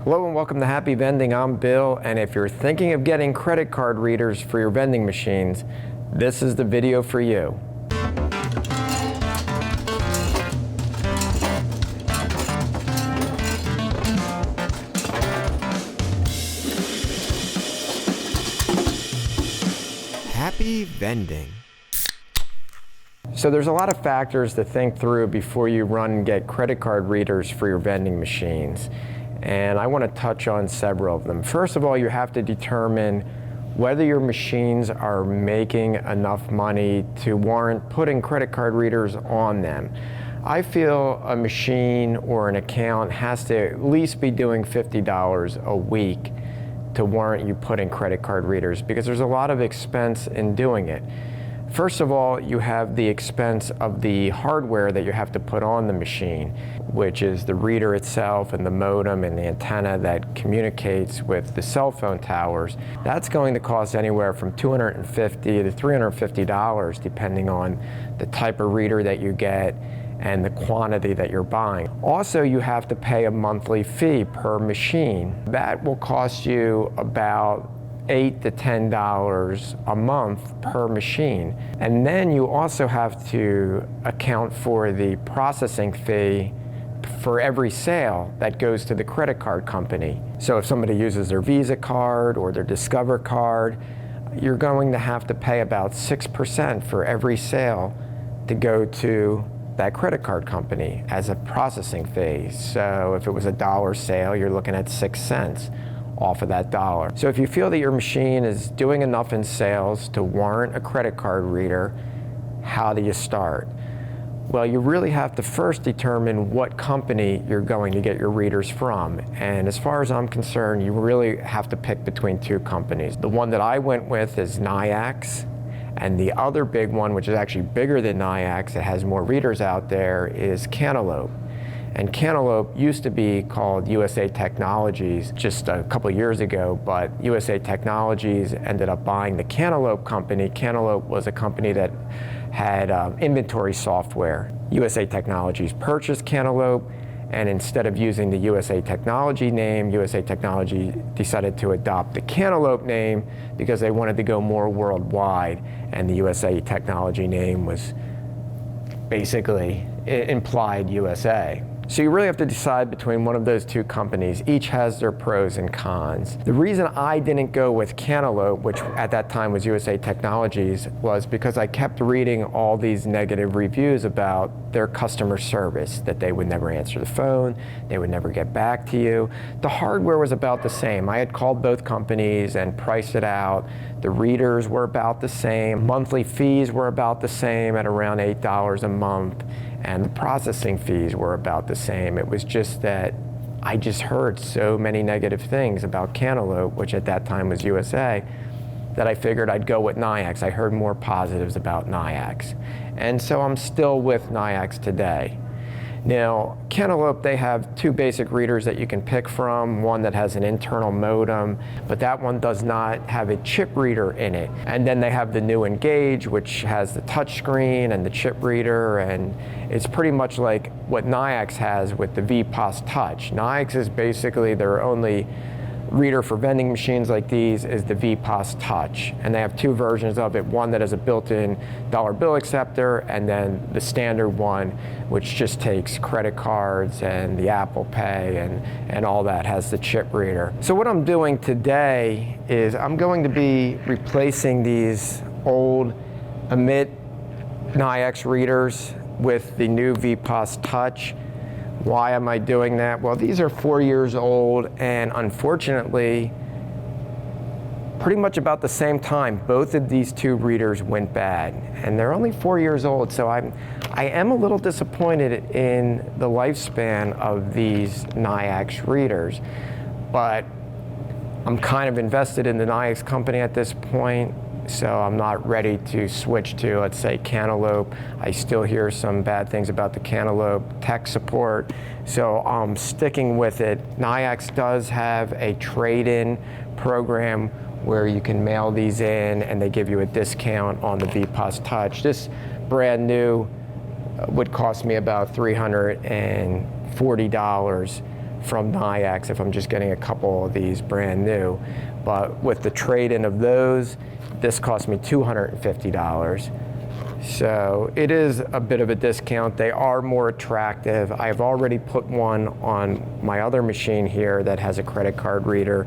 Hello and welcome to Happy Vending. I'm Bill, and if you're thinking of getting credit card readers for your vending machines, this is the video for you. Happy Vending. So there's a lot of factors to think through before you run and get credit card readers for your vending machines. And I want to touch on several of them. First of all, you have to determine whether your machines are making enough money to warrant putting credit card readers on them. I feel a machine or an account has to at least be doing $50 a week to warrant you putting credit card readers, because there's a lot of expense in doing it. First of all, you have the expense of the hardware that you have to put on the machine, which is the reader itself and the modem and the antenna that communicates with the cell phone towers. That's going to cost anywhere from $250 to $350 depending on the type of reader that you get and the quantity that you're buying. Also, you have to pay a monthly fee per machine. That will cost you about $8 to $10 a month per machine. And then you also have to account for the processing fee for every sale that goes to the credit card company. So if somebody uses their Visa card or their Discover card, you're going to have to pay about 6% for every sale to go to that credit card company as a processing fee. So if it was a $1 sale, you're looking at 6 cents off of that $1. So if you feel that your machine is doing enough in sales to warrant a credit card reader, how do you start? Well, you really have to first determine what company you're going to get your readers from. And as far as I'm concerned, you really have to pick between two companies. The one that I went with is Nayax, and the other big one, which is actually bigger than Nayax, it has more readers out there, is Cantaloupe. And Cantaloupe used to be called USA Technologies just a couple years ago, but USA Technologies ended up buying the Cantaloupe company. Cantaloupe was a company that had inventory software. USA Technologies purchased Cantaloupe, and instead of using the USA Technology name, USA Technology decided to adopt the Cantaloupe name because they wanted to go more worldwide, and the USA Technology name was basically, it implied USA. So you really have to decide between one of those two companies. Each has their pros and cons. The reason I didn't go with Cantaloupe, which at that time was USA Technologies, was because I kept reading all these negative reviews about their customer service, that they would never answer the phone, they would never get back to you. The hardware was about the same. I had called both companies and priced it out. The readers were about the same. Monthly fees were about the same at around $8 a month. And the processing fees were about the same. It was just that I just heard so many negative things about Cantaloupe, which at that time was USA, that I figured I'd go with Nayax. I heard more positives about Nayax. And so I'm still with Nayax today. Now, Cantaloupe, they have two basic readers that you can pick from, one that has an internal modem, but that one does not have a chip reader in it. And then they have the new Engage, which has the touch screen and the chip reader, and it's pretty much like what Nayax has with the VPOS Touch. Nayax is basically their only reader for vending machines like these is the VPOS Touch, and they have two versions of it, one that has a built-in dollar bill acceptor, and then the standard one, which just takes credit cards and the Apple Pay and all that, has the chip reader. So what I'm doing today is I'm going to be replacing these old Emit Nayax readers with the new VPOS Touch. Why am I doing that? Well, these are 4 years old, and unfortunately, pretty much about the same time, both of these two readers went bad. And they're only 4 years old, so I am a little disappointed in the lifespan of these Nayax readers. But I'm kind of invested in the Nayax company at this point, so I'm not ready to switch to, let's say, Cantaloupe. I still hear some bad things about the Cantaloupe tech support, so I'm sticking with it. Nayax does have a trade-in program where you can mail these in and they give you a discount on the VPOS Touch. This brand new would cost me about $340 from Nayax if I'm just getting a couple of these brand new. But with the trade-in of those, this cost me $250. So it is a bit of a discount. They are more attractive. I've already put one on my other machine here that has a credit card reader,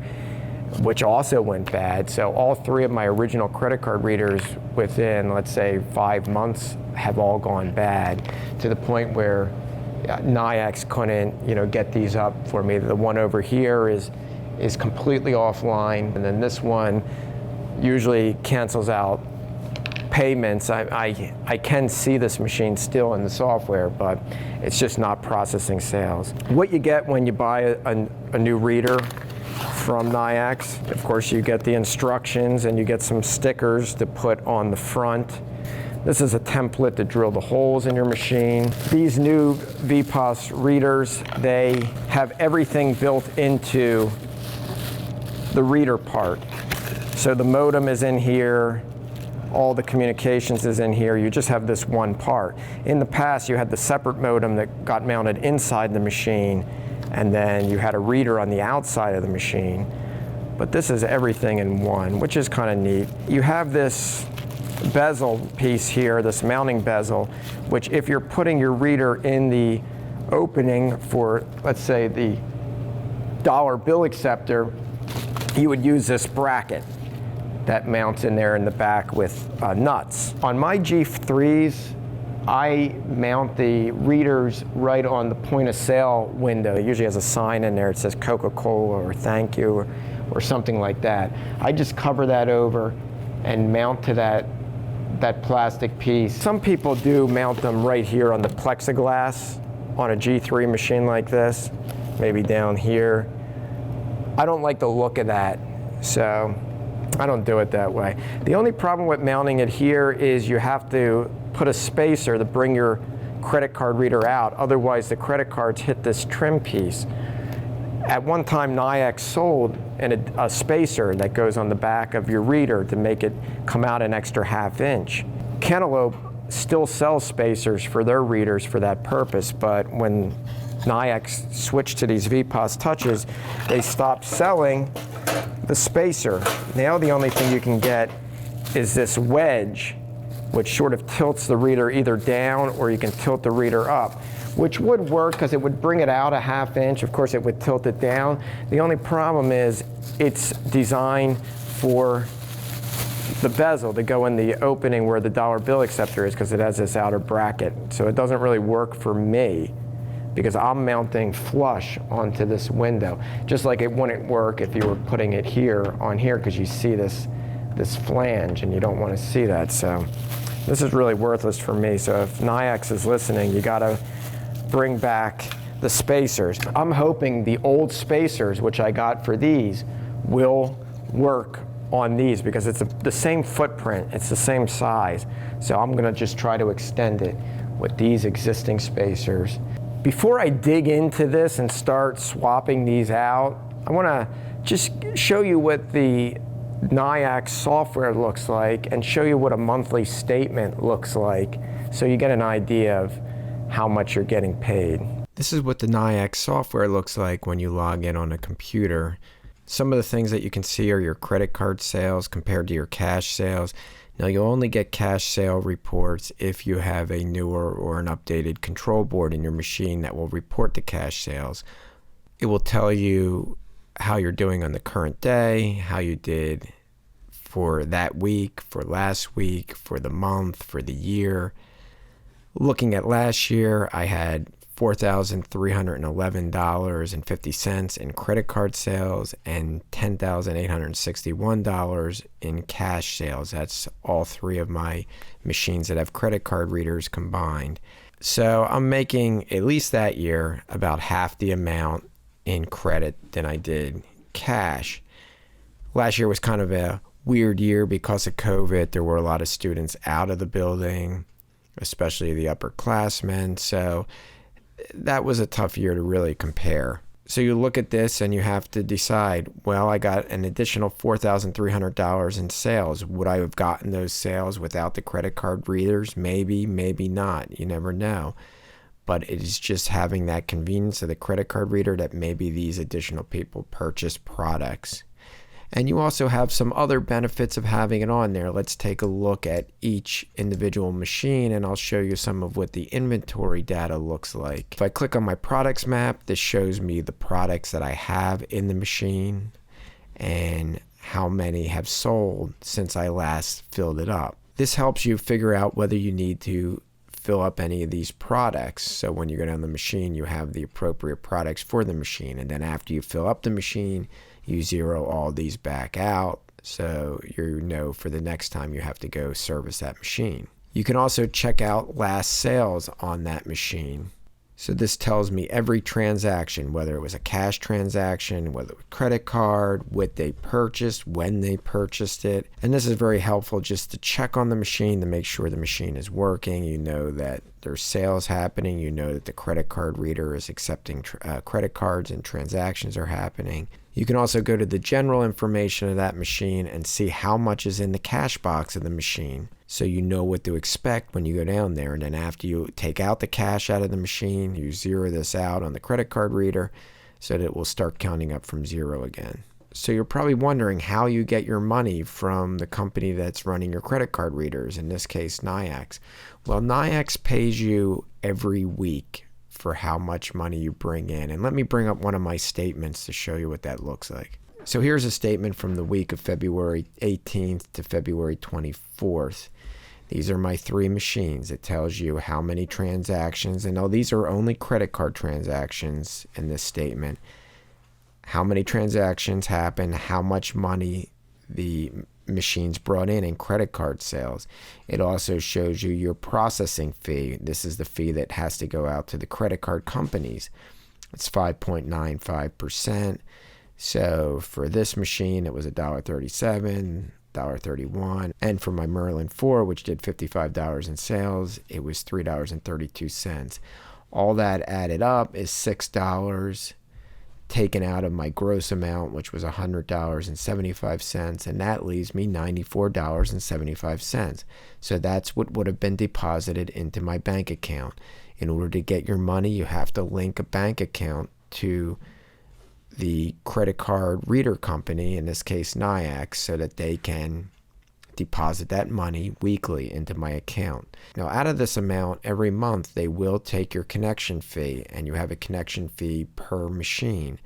which also went bad. So all three of my original credit card readers within, let's say, 5 months have all gone bad, to the point where Nayax couldn't, get these up for me. The one over here is completely offline, and then this one usually cancels out payments. I can see this machine still in the software, but it's just not processing sales. What you get when you buy a new reader from Nayax, of course, you get the instructions and you get some stickers to put on the front. This is a template to drill the holes in your machine. These new VPOS readers, they have everything built into the reader part. So the modem is in here, all the communications is in here. You just have this one part. In the past, you had the separate modem that got mounted inside the machine, and then you had a reader on the outside of the machine. But this is everything in one, which is kind of neat. You have this bezel piece here, this mounting bezel, which if you're putting your reader in the opening for, let's say, the dollar bill acceptor, you would use this bracket that mounts in there in the back with nuts. On my G3s, I mount the readers right on the point of sale window. It usually has a sign in there. It says Coca-Cola or thank you or something like that. I just cover that over and mount to that plastic piece. Some people do mount them right here on the plexiglass on a G3 machine like this, maybe down here. I don't like the look of that, so I don't do it that way. The only problem with mounting it here is you have to put a spacer to bring your credit card reader out. Otherwise, the credit cards hit this trim piece. At one time, Nayax sold a spacer that goes on the back of your reader to make it come out an extra ½ inch. Cantaloupe still sells spacers for their readers for that purpose, but when Nayax switched to these VPOS touches, they stopped selling the spacer. Now the only thing you can get is this wedge, which sort of tilts the reader either down, or you can tilt the reader up, which would work because it would bring it out a ½ inch. Of course, it would tilt it down. The only problem is it's designed for the bezel to go in the opening where the dollar bill acceptor is, because it has this outer bracket. So it doesn't really work for me, because I'm mounting flush onto this window. Just like it wouldn't work if you were putting it here on here, because you see this flange and you don't want to see that. So this is really worthless for me. So if Nayax is listening, you gotta bring back the spacers. I'm hoping the old spacers, which I got for these, will work on these, because it's the same footprint, it's the same size. So I'm gonna just try to extend it with these existing spacers. Before I dig into this and start swapping these out, I want to just show you what the Nayax software looks like and show you what a monthly statement looks like, so you get an idea of how much you're getting paid. This is what the Nayax software looks like when you log in on a computer. Some of the things that you can see are your credit card sales compared to your cash sales. Now, you'll only get cash sale reports if you have a newer or an updated control board in your machine that will report the cash sales. It will tell you how you're doing on the current day, how you did for that week, for last week, for the month, for the year. Looking at last year, I had $4,311.50 in credit card sales and $10,861 in cash sales. That's all three of my machines that have credit card readers combined. So I'm making, at least that year, about half the amount in credit than I did cash. Last year was kind of a weird year because of COVID. There were a lot of students out of the building, especially the upperclassmen. So that was a tough year to really compare. So you look at this and you have to decide, well, I got an additional $4,300 in sales. Would I have gotten those sales without the credit card readers? Maybe, maybe not. You never know. but it is just having that convenience of the credit card reader that maybe these additional people purchase products. And you also have some other benefits of having it on there. Let's take a look at each individual machine, and I'll show you some of what the inventory data looks like. If I click on my products map, this shows me the products that I have in the machine and how many have sold since I last filled it up. This helps you figure out whether you need to fill up any of these products. So when you go down the machine, you have the appropriate products for the machine. And then after you fill up the machine, you zero all these back out, so you know for the next time you have to go service that machine. You can also check out last sales on that machine. So this tells me every transaction, whether it was a cash transaction, whether it was credit card, what they purchased, when they purchased it. And this is very helpful just to check on the machine to make sure the machine is working. You know that there's sales happening. You know that the credit card reader is accepting credit cards and transactions are happening. You can also go to the general information of that machine and see how much is in the cash box of the machine, so you know what to expect when you go down there. And then after you take out the cash out of the machine, you zero this out on the credit card reader so that it will start counting up from zero again. So you're probably wondering how you get your money from the company that's running your credit card readers, in this case Nayax. Well, Nayax pays you every week for how much money you bring in. And let me bring up one of my statements to show you what that looks like. So here's a statement from the week of February 18th to February 24th. These are my 3 machines. It tells you how many transactions, and now these are only credit card transactions in this statement. How many transactions happened, how much money the machines brought in credit card sales. It also shows you your processing fee. This is the fee that has to go out to the credit card companies. It's 5.95%. So for this machine, it was $1.37, $1.31. And for my Merlin 4, which did $55 in sales, it was $3.32. All that added up is $6 taken out of my gross amount, which was $100.75, and that leaves me $94.75. So that's what would have been deposited into my bank account. In order to get your money, you have to link a bank account to the credit card reader company, in this case Nayax, so that they can deposit that money weekly into my account. Now, out of this amount, every month they will take your connection fee, and you have a connection fee per machine.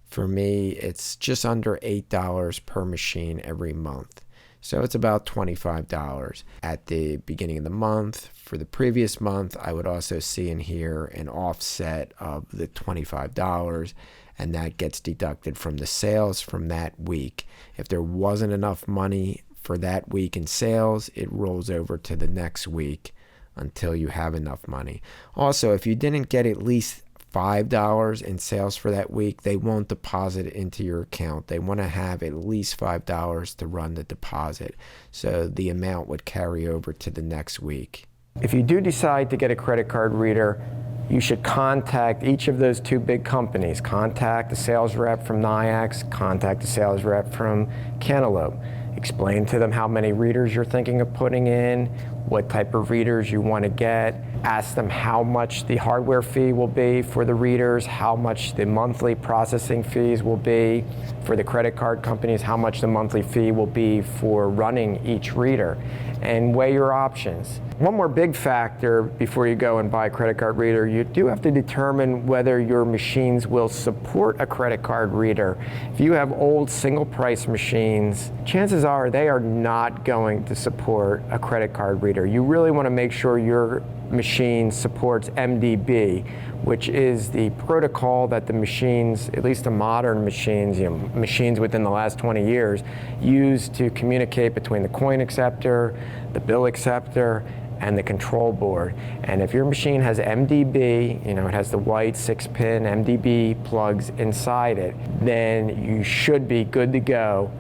For me, it's just under $8 per machine every month. So it's about $25 at the beginning of the month. For the previous month, I would also see in here an offset of the $25, and that gets deducted from the sales from that week. If there wasn't enough money for that week in sales, it rolls over to the next week until you have enough money. Also, if you didn't get at least $5 in sales for that week, they won't deposit it into your account. They want to have at least $5 to run the deposit, so the amount would carry over to the next week. If you do decide to get a credit card reader, you should contact each of those 2 big companies. Contact the sales rep from Nayax, contact the sales rep from Cantaloupe. Explain to them how many readers you're thinking of putting in, what type of readers you want to get. Ask them how much the hardware fee will be for the readers, how much the monthly processing fees will be for the credit card companies, how much the monthly fee will be for running each reader, and weigh your options. One more big factor before you go and buy a credit card reader, you do have to determine whether your machines will support a credit card reader. If you have old single price machines, chances are they are not going to support a credit card reader. You really want to make sure your machine supports MDB, which is the protocol that the machines, at least the modern machines, machines within the last 20 years, use to communicate between the coin acceptor, the bill acceptor, and the control board. And if your machine has MDB, it has the white 6-pin MDB plugs inside it, then you should be good to go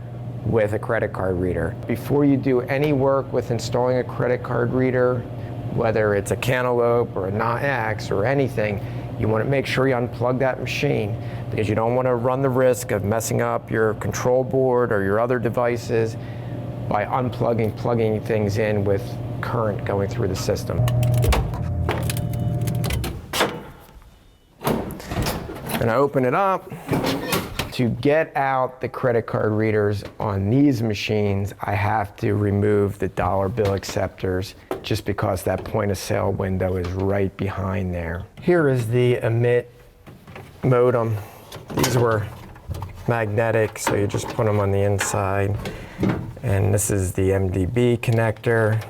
with a credit card reader. Before you do any work with installing a credit card reader, whether it's a Cantaloupe or a Nayax or anything, you want to make sure you unplug that machine, because you don't want to run the risk of messing up your control board or your other devices by plugging things in with current going through the system. gonna open it up. To get out the credit card readers on these machines, I have to remove the dollar bill acceptors just because that point of sale window is right behind there. Here is the emit modem. These were magnetic, so you just put them on the inside. And this is the MDB connector.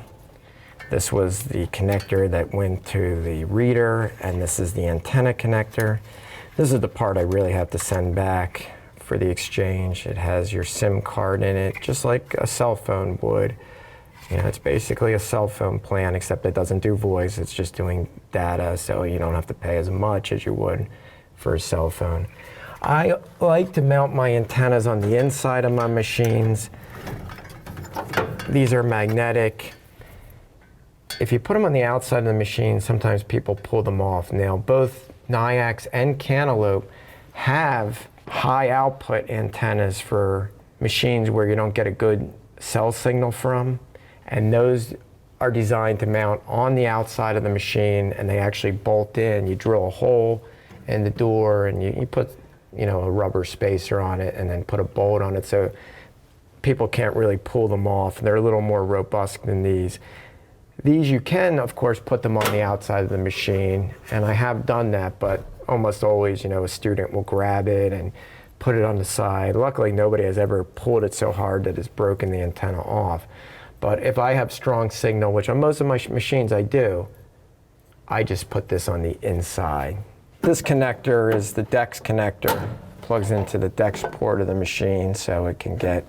This was the connector that went to the reader, and this is the antenna connector. This is the part I really have to send back for the exchange. It has your SIM card in it, just like a cell phone would. You know, it's basically a cell phone plan, except it doesn't do voice, it's just doing data, so you don't have to pay as much as you would for a cell phone. I like to mount my antennas on the inside of my machines. These are magnetic. If you put them on the outside of the machine, sometimes people pull them off. Now, both Nayax and Cantaloupe have high output antennas for machines where you don't get a good cell signal from, and those are designed to mount on the outside of the machine, and they actually bolt in. You drill a hole in the door, and you put, you know, a rubber spacer on it, and then put a bolt on it, so people can't really pull them off. They're a little more robust than these. These you can, of course, put them on the outside of the machine, and I have done that, but almost always, you know, a student will grab it and put it on the side. Luckily, nobody has ever pulled it so hard that it's broken the antenna off. But if I have strong signal, which on most of my machines I do, I just put this on the inside. This connector is the DEX connector. Plugs into the DEX port of the machine so it can get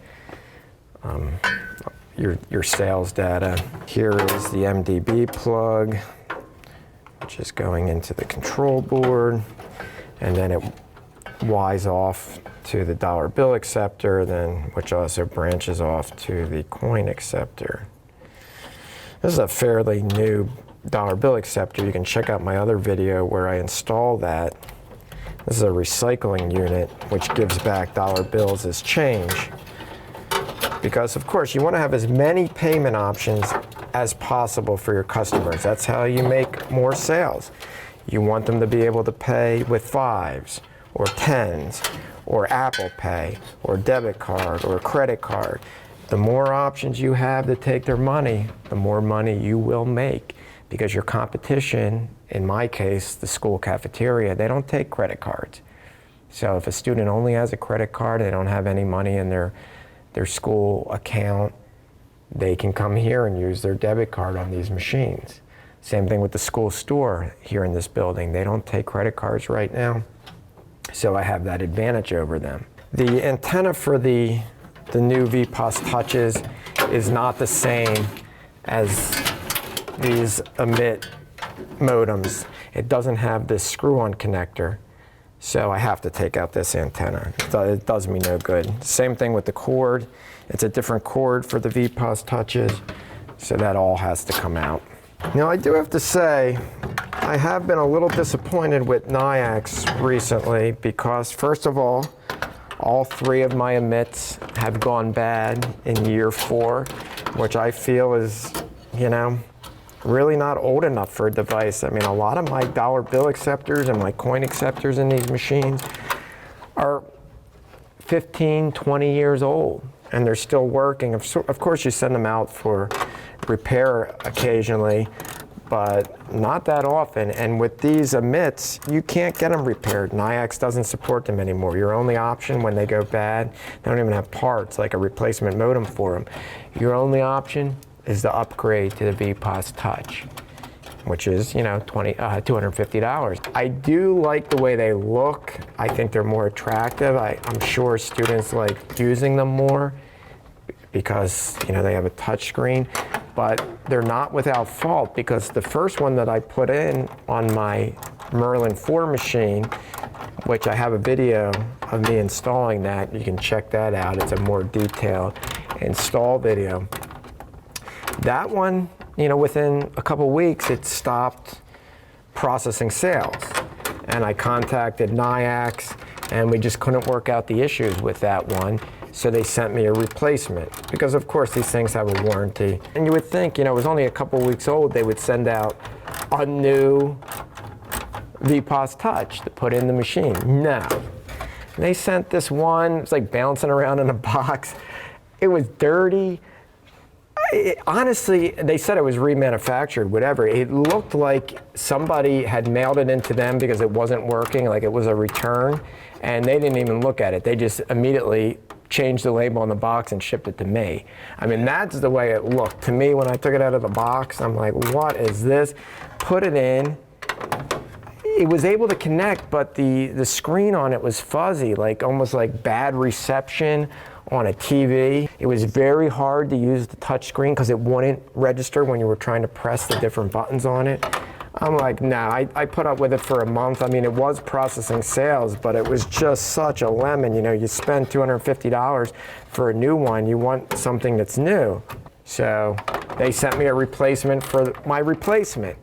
your sales data. Here is the MDB plug, which is going into the control board, and then it wires off to the dollar bill acceptor, then which also branches off to the coin acceptor. This is a fairly new dollar bill acceptor. You can check out my other video where I install that. This is a recycling unit which gives back dollar bills as change. Because of course you want to have as many payment options as possible for your customers. That's how you make more sales. You want them to be able to pay with 5s or 10s or Apple Pay or debit card or credit card. The more options you have to take their money, the more money you will make, because your competition, in my case, the school cafeteria, they don't take credit cards. So if a student only has a credit card, they don't have any money in their school account, they can come here and use their debit card on these machines. Same thing with the school store here in this building. They don't take credit cards right now, so I have that advantage over them. The antenna for the new VPOS touches is not the same as these emit modems. It doesn't have this screw-on connector, so I have to take out this antenna. It does me no good. Same thing with the cord. It's a different cord for the VPOS touches, so that all has to come out. Now, I do have to say, I have been a little disappointed with Nayax recently because, first of all 3 of my emits have gone bad in year 4, which I feel is, you know, really not old enough for a device. I mean, a lot of my dollar bill acceptors and my coin acceptors in these machines are 15, 20 years old, and they're still working. Of course, you send them out for repair occasionally, but not that often. And with these emits, you can't get them repaired. Nayax doesn't support them anymore. Your only option when they go bad, they don't even have parts like a replacement modem for them. Your only option is to upgrade to the VPOS Touch, which is, you know, $250. I do like the way they look. I think they're more attractive. I'm sure students like using them more because, you know, they have a touch screen, but they're not without fault, because the first one that I put in on my Merlin 4 machine, which I have a video of me installing that, you can check that out. It's a more detailed install video. That one, you know, within a couple weeks, it stopped processing sales. And I contacted Nayax, and we just couldn't work out the issues with that one. So they sent me a replacement, because of course these things have a warranty. And you would think, you know, it was only a couple weeks old, they would send out a new VPOS Touch to put in the machine. No. They sent this one, it's like bouncing around in a box. It was dirty. Honestly, they said it was remanufactured, whatever. It looked like somebody had mailed it into them because it wasn't working, like it was a return, and they didn't even look at it. They just immediately changed the label on the box and shipped it to me. I mean, that's the way it looked to me when I took it out of the box. I'm like, what is this? Put it in. It was able to connect, but the screen on it was fuzzy, like almost like bad reception on a TV. It was very hard to use the touch screen because it wouldn't register when you were trying to press the different buttons on it. I'm like, nah, I put up with it for a month. I mean, it was processing sales, but it was just such a lemon. You know, you spend $250 for a new one, you want something that's new. So they sent me a replacement for my replacement.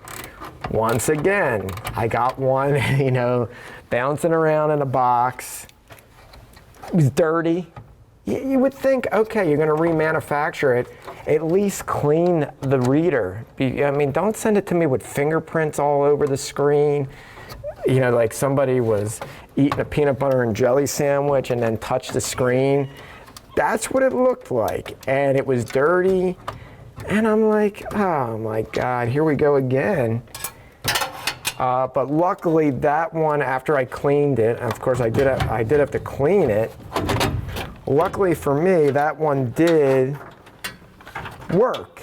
Once again, I got one, you know, bouncing around in a box. It was dirty. You would think, okay, you're going to remanufacture it, at least clean the reader. I mean, don't send it to me with fingerprints all over the screen. You know, like somebody was eating a peanut butter and jelly sandwich and then touched the screen. That's what it looked like. And it was dirty. And I'm like, oh my God, here we go again. But luckily that one, after I cleaned it, and of course I did have to clean it. Luckily for me, that one did work,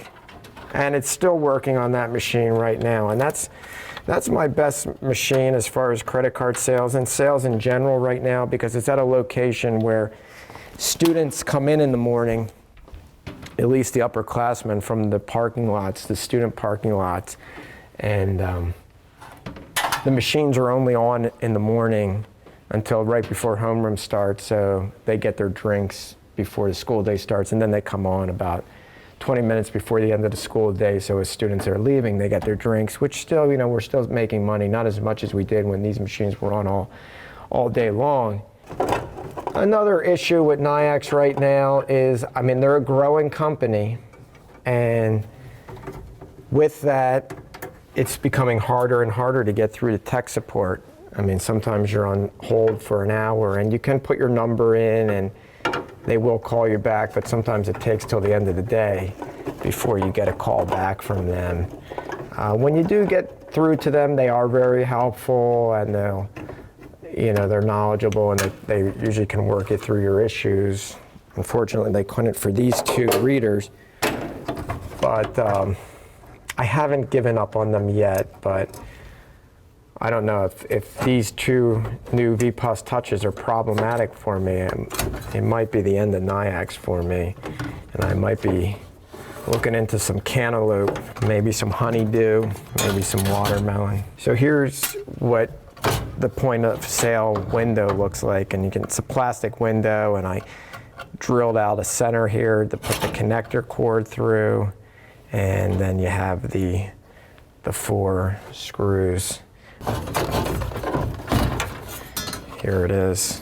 and it's still working on that machine right now. And that's my best machine as far as credit card sales and sales in general right now, because it's at a location where students come in the morning, at least the upperclassmen from the parking lots, the student parking lots, and the machines are only on in the morning until right before homeroom starts, so they get their drinks before the school day starts, and then they come on about 20 minutes before the end of the school day, so as students are leaving, they get their drinks, which still, you know, we're still making money, not as much as we did when these machines were on all day long. Another issue with Nayax right now is, I mean, they're a growing company, and with that, it's becoming harder and harder to get through to tech support. I mean, sometimes you're on hold for an hour, and you can put your number in and they will call you back, but sometimes it takes till the end of the day before you get a call back from them. When you do get through to them, they are very helpful, and they're knowledgeable, and they usually can work it through your issues. Unfortunately, they couldn't for these two readers, but I haven't given up on them yet, but I don't know if these two new VPOS Touches are problematic for me. It might be the end of Nayax for me, and I might be looking into some Cantaloupe, maybe some honeydew, maybe some watermelon. So here's what the point of sale window looks like, and it's a plastic window, and I drilled out a center here to put the connector cord through, and then you have the 4 screws. Here it is.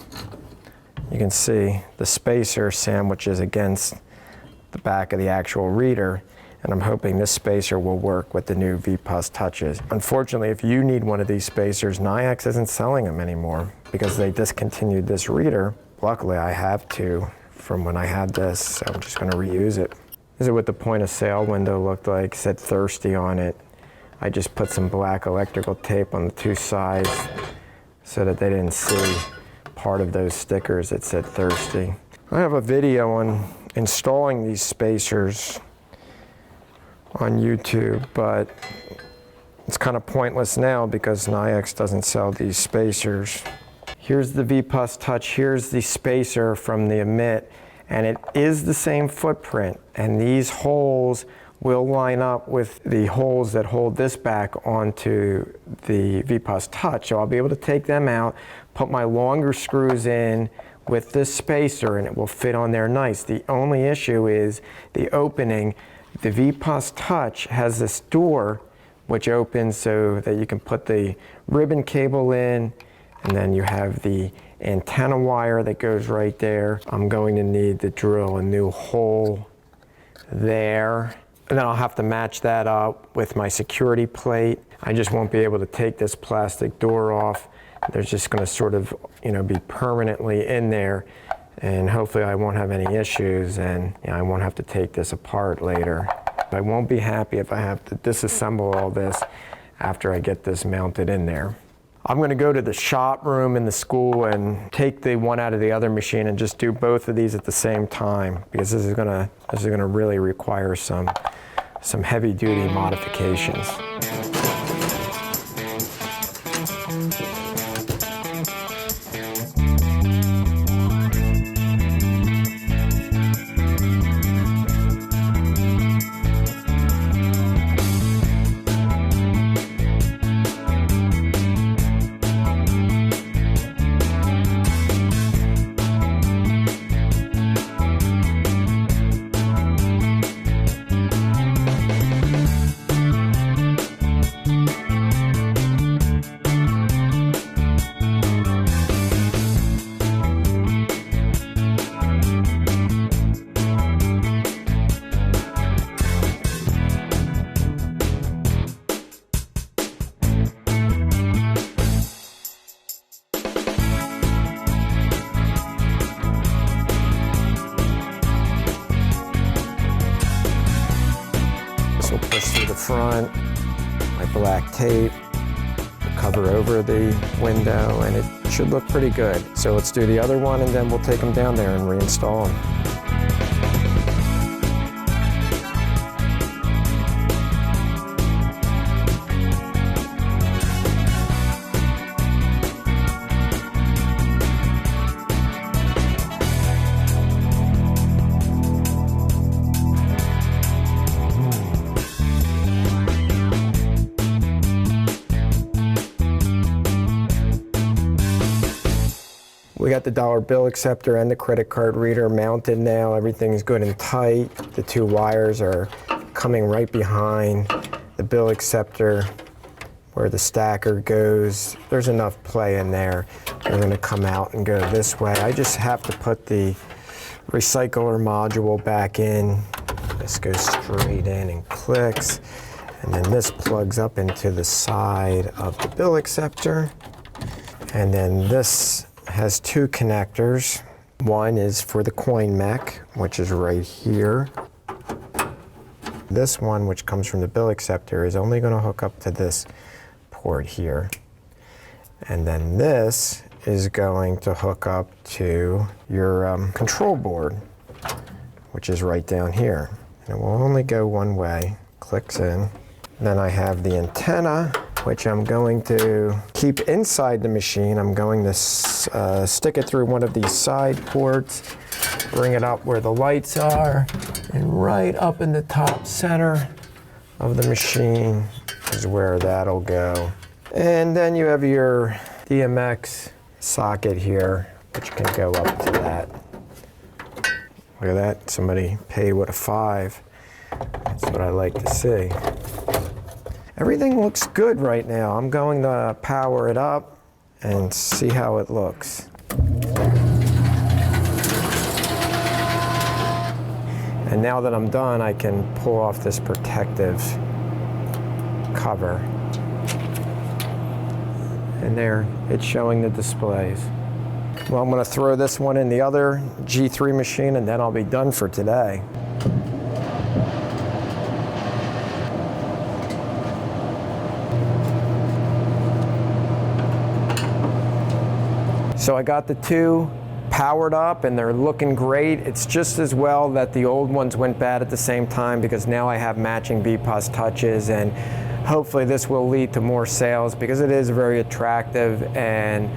You can see the spacer sandwiches against the back of the actual reader, and I'm hoping this spacer will work with the new VPOS Touches. Unfortunately, if you need one of these spacers, Nayax isn't selling them anymore because they discontinued this reader. Luckily, I have 2 from when I had this, so I'm just going to reuse it. This is what the point of sale window looked like. It said Thirsty on it. I just put some black electrical tape on the 2 sides so that they didn't see part of those stickers that said Thirsty. I have a video on installing these spacers on YouTube, but it's kind of pointless now because Nayax doesn't sell these spacers. Here's the VPOS Touch, here's the spacer from the Emit, and it is the same footprint, and these holes will line up with the holes that hold this back onto the VPOS Touch. So I'll be able to take them out, put my longer screws in with this spacer, and it will fit on there nice. The only issue is the opening. The VPOS Touch has this door which opens so that you can put the ribbon cable in, and then you have the antenna wire that goes right there. I'm going to need to drill a new hole there And then I'll have to match that up with my security plate. I just won't be able to take this plastic door off. They're just going to sort of, be permanently in there, and hopefully I won't have any issues, and I won't have to take this apart later. I won't be happy if I have to disassemble all this after I get this mounted in there. I'm going to go to the shop room in the school and take the one out of the other machine and just do both of these at the same time, because this is going to really require some heavy duty modifications. Push through the front, my black tape, cover over the window, and it should look pretty good. So let's do the other one, and then we'll take them down there and reinstall them. We got the dollar bill acceptor and the credit card reader mounted now. Everything's good and tight. The two wires are coming right behind the bill acceptor where the stacker goes. There's enough play in there. They're going to come out and go this way. I just have to put the recycler module back in. This goes straight in and clicks. And then this plugs up into the side of the bill acceptor. And then this has two connectors. One is for the coin mech, which is right here. This one, which comes from the bill acceptor, is only going to hook up to this port here. And then this is going to hook up to your control board, which is right down here. And it will only go one way. Clicks in. Then I have the antenna, which I'm going to keep inside the machine. I'm going to stick it through one of these side ports, bring it up where the lights are, and right up in the top center of the machine is where that'll go. And then you have your DMX socket here, which can go up to that. Look at that, somebody paid with a 5. That's what I like to see. Everything looks good right now. I'm going to power it up and see how it looks. And now that I'm done, I can pull off this protective cover. And there, it's showing the displays. Well, I'm going to throw this one in the other G3 machine, and then I'll be done for today. So I got the two powered up and they're looking great. It's just as well that the old ones went bad at the same time, because now I have matching VPOS touches, and hopefully this will lead to more sales because it is very attractive, and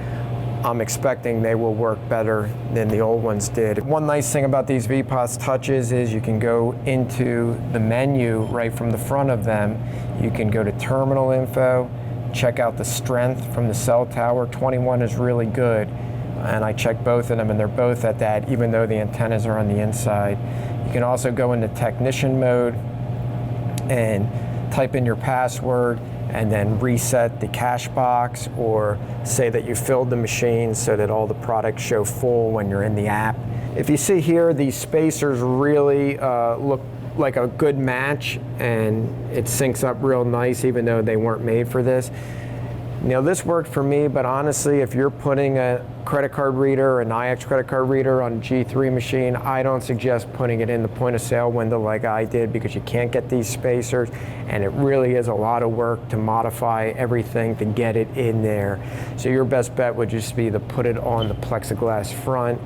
I'm expecting they will work better than the old ones did. One nice thing about these VPOS touches is you can go into the menu right from the front of them. You can go to terminal info, check out the strength from the cell tower. 21 is really good, and I checked both of them and they're both at that, even though the antennas are on the inside. You can also go into technician mode and type in your password and then reset the cache box, or say that you filled the machine so that all the products show full when you're in the app. If you see here, these spacers really look like a good match, and it syncs up real nice even though they weren't made for this. Now this worked for me, but honestly, if you're putting a credit card reader, a Nayax credit card reader on a G3 machine, I don't suggest putting it in the point of sale window like I did, because you can't get these spacers, and it really is a lot of work to modify everything to get it in there. So your best bet would just be to put it on the plexiglass front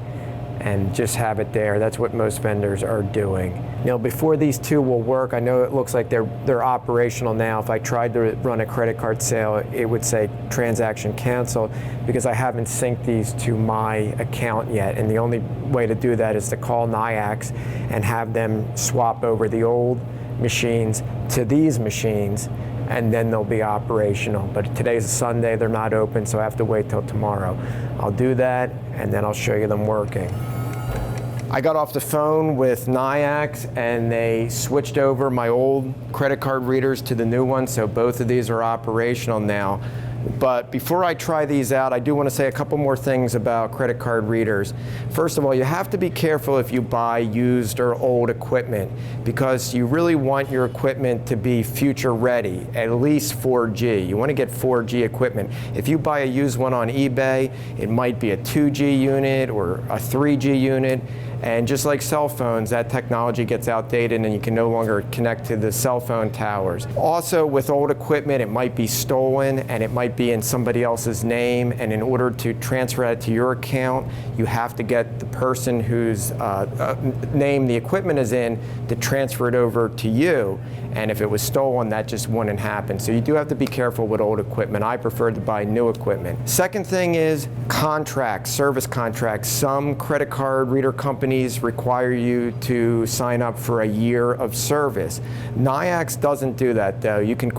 and just have it there. That's what most vendors are doing. Now, before these two will work, I know it looks like they're operational now. If I tried to run a credit card sale, it would say transaction canceled, because I haven't synced these to my account yet. And the only way to do that is to call Nayax and have them swap over the old machines to these machines, and then they'll be operational. But today's Sunday, they're not open, so I have to wait till tomorrow. I'll do that, and then I'll show you them working. I got off the phone with Nayax, and they switched over my old credit card readers to the new ones, so both of these are operational now. But before I try these out, I do want to say a couple more things about credit card readers. First of all, you have to be careful if you buy used or old equipment, because you really want your equipment to be future ready, at least 4G. You want to get 4G equipment. If you buy a used one on eBay, it might be a 2G unit or a 3G unit. And just like cell phones, that technology gets outdated and you can no longer connect to the cell phone towers. Also, with old equipment, it might be stolen and it might be in somebody else's name. And in order to transfer that to your account, you have to get the person whose name the equipment is in to transfer it over to you. And if it was stolen, that just wouldn't happen. So you do have to be careful with old equipment. I prefer to buy new equipment. Second thing is contracts, service contracts. Some credit card reader companies require you to sign up for a year of service. Nayax doesn't do that, though. You can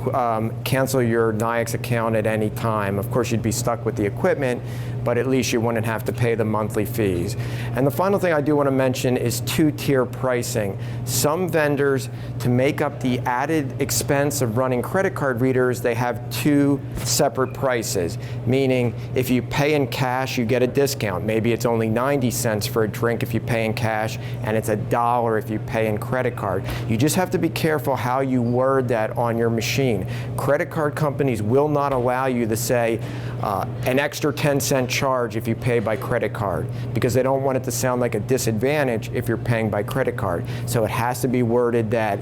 cancel your Nayax account at any time. Of course, you'd be stuck with the equipment, but at least you wouldn't have to pay the monthly fees. And the final thing I do want to mention is two-tier pricing. Some vendors, to make up the added expense of running credit card readers, they have two separate prices, meaning if you pay in cash, you get a discount. Maybe it's only 90 cents for a drink if you pay in cash, and it's $1 if you pay in credit card. You just have to be careful how you word that on your machine. Credit card companies will not allow you to say an extra 10-cent charge if you pay by credit card, because they don't want it to sound like a disadvantage if you're paying by credit card. So it has to be worded that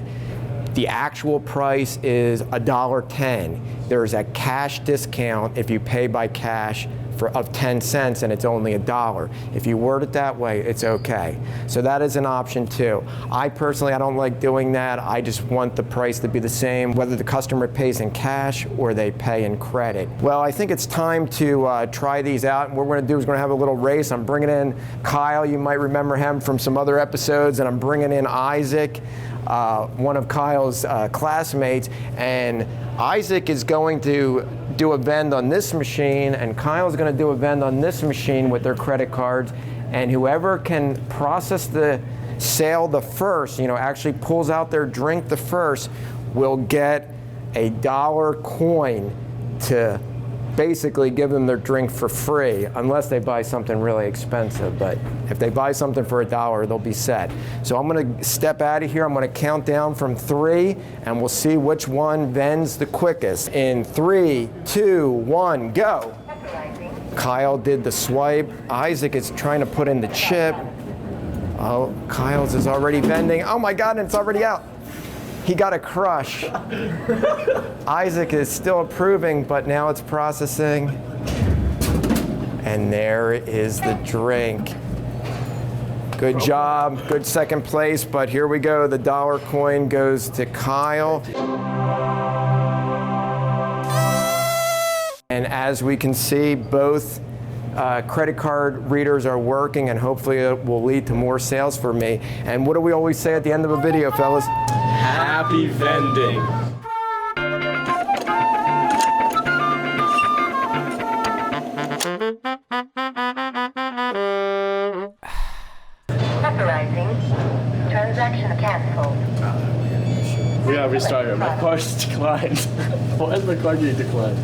the actual price is $1.10. There's a cash discount if you pay by cash of 10 cents and it's only $1. If you word it that way, it's okay. So that is an option too. I personally, I don't like doing that. I just want the price to be the same, whether the customer pays in cash or they pay in credit. Well, I think it's time to try these out. And what we're gonna do is we're gonna have a little race. I'm bringing in Kyle. You might remember him from some other episodes, and I'm bringing in Isaac, one of Kyle's classmates, and Isaac is going to do a vend on this machine, and Kyle's going to do a vend on this machine with their credit cards, and whoever can process the sale the first, actually pulls out their drink the first, will get a $1 coin to basically give them their drink for free, unless they buy something really expensive. But if they buy something for $1, they'll be set. So I'm going to step out of here. I'm going to count down from 3, and we'll see which one vends the quickest. In 3, 2, 1, go. Kyle did the swipe. Isaac is trying to put in the chip. Oh, Kyle's is already vending. Oh my God, and it's already out. He got a crush. Isaac is still approving, but now it's processing. And there is the drink. Good job, good second place, but here we go. The $1 coin goes to Kyle. And as we can see, both credit card readers are working, and hopefully it will lead to more sales for me. And what do we always say at the end of a video, fellas? Happy vending. Authorizing. Transaction canceled. We gotta restart it. My card's declined. Why is my card getting declined?